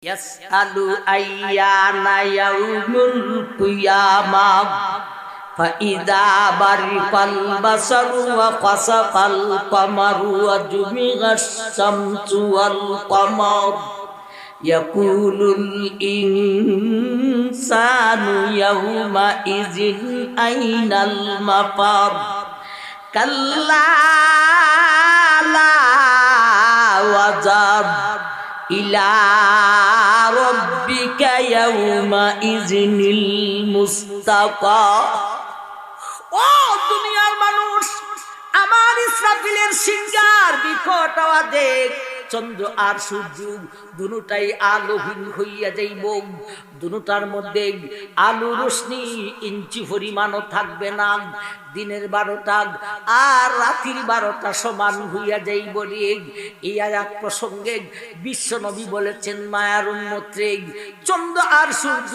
ইয়াসআলু আইয়ানা ইয়াউমুল কিয়ামাহ ফাইযা বারিকাল বাসারু ওয়া খাসাফাল কামারু ওয়া জুমিআশ শামসু ওয়াল কামার ইয়াকুলুল ইনসানু ইয়াউমা ইযিন আইনাল মাফার কাল্লা লা ওয়াজার ইলা রাব্বিকা ইয়াউমা ইযিনিল মুস্তাকার। ও দুনিয়ার মানুষ, আমার ইসরাফিলের সিংহার বিকট আওয়াজে চন্দ্র আর সূর্য দুটাই আলোহীন হইয়া যাইব। দুটার মধ্যে আলো রশ্মি ইঞ্চি পরিমাণও থাকবে না। দিনের 12টা আর রাতের 12টা সমান হইয়া যাইব রে। এই আয়াত প্রসঙ্গে বিশ্বনবী বলেছেন, মায়ার উম্মতরে, চন্দ্র আর সূর্য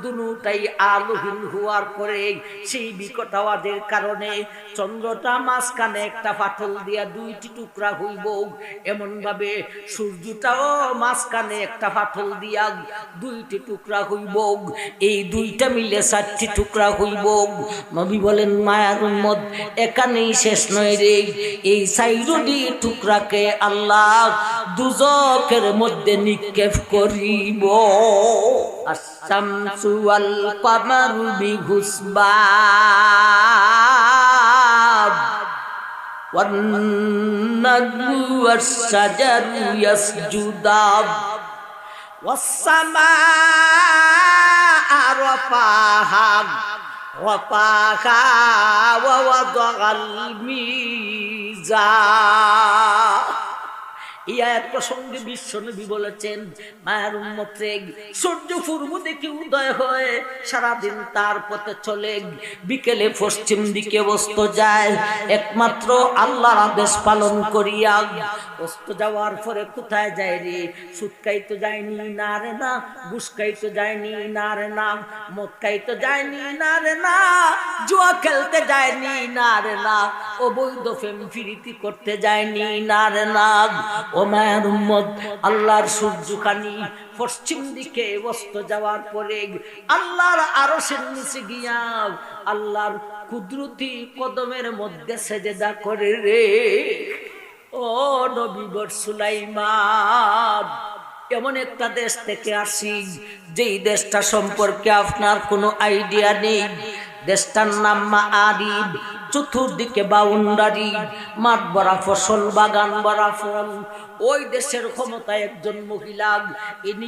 দুটাই আলোহীন হওয়ার পরে সেই বিকট আওয়াজের কারণে চন্দ্রটা মাঝখানে একটা ফাটল দিয়া 2টি টুকরা হইব, এমন ভাবে সূর্যটাও মাঝখানে একটা ফাটল দিয়া 2টি টুকরা হইব। এই 2টা মিলে 4টি টুকরা হইব। নবী বলেন, মায়ার উম্মত, এখানেই শেষ নয় রে। এই 4টি টুকরাকে আল্লাহ দুজকের মধ্যে নিক্ষেপ করিব। আশ-শামসু ওয়াল কামারু বিহুসবান ওয়ান নাজমু ওয়াশ-শাজারু ইয়াসজুদান ওয়াস-সামাআ রাফাহা ওয়া ওয়াদাআল মিজান। এই আয়াত প্রসঙ্গে বিশ্বনবী বলেছেন, মায়ের উম্মতরে, সূর্য পূর্ব দিকে উদয় হয়, সারাদিন তার পথে চলে, বিকেলে পশ্চিম দিকে অস্ত যায়, একমাত্র আল্লাহর আদেশ পালন করিয়া। অস্ত যাওয়ার পরে কোথায় যায় রে? সুদ খাইতে যায়নি না রে না, ঘুষ খাইতে যায়নি না রে না, মদ খাইতে যায়নি না রে না, জুয়া খেলতে যায়নি না রে না, অবৈধ প্রেম প্রীতি করতে যায়নি না রে না। ও মায়ের উম্মত, আল্লাহর সূর্যখানি পশ্চিম দিকে অস্ত যাওয়ার পরে আল্লাহর আরশের নিচে গিয়া আল্লাহর কুদরতি কদমের মধ্যে সেজদা করে রে। ও নবী সুলাইমান, এমন একটা দেশ থেকে আসি যেই দেশটা সম্পর্কে আপনার কোনো আইডিয়া নেই। দেশটার নাম মাআরিব। চতুর্দিকে বাউন্ডারি, মাঠ ভরা ফসল, বাগান ভরা ফল। ওই দেশের ক্ষমতায় একজন মহিলা, ইনি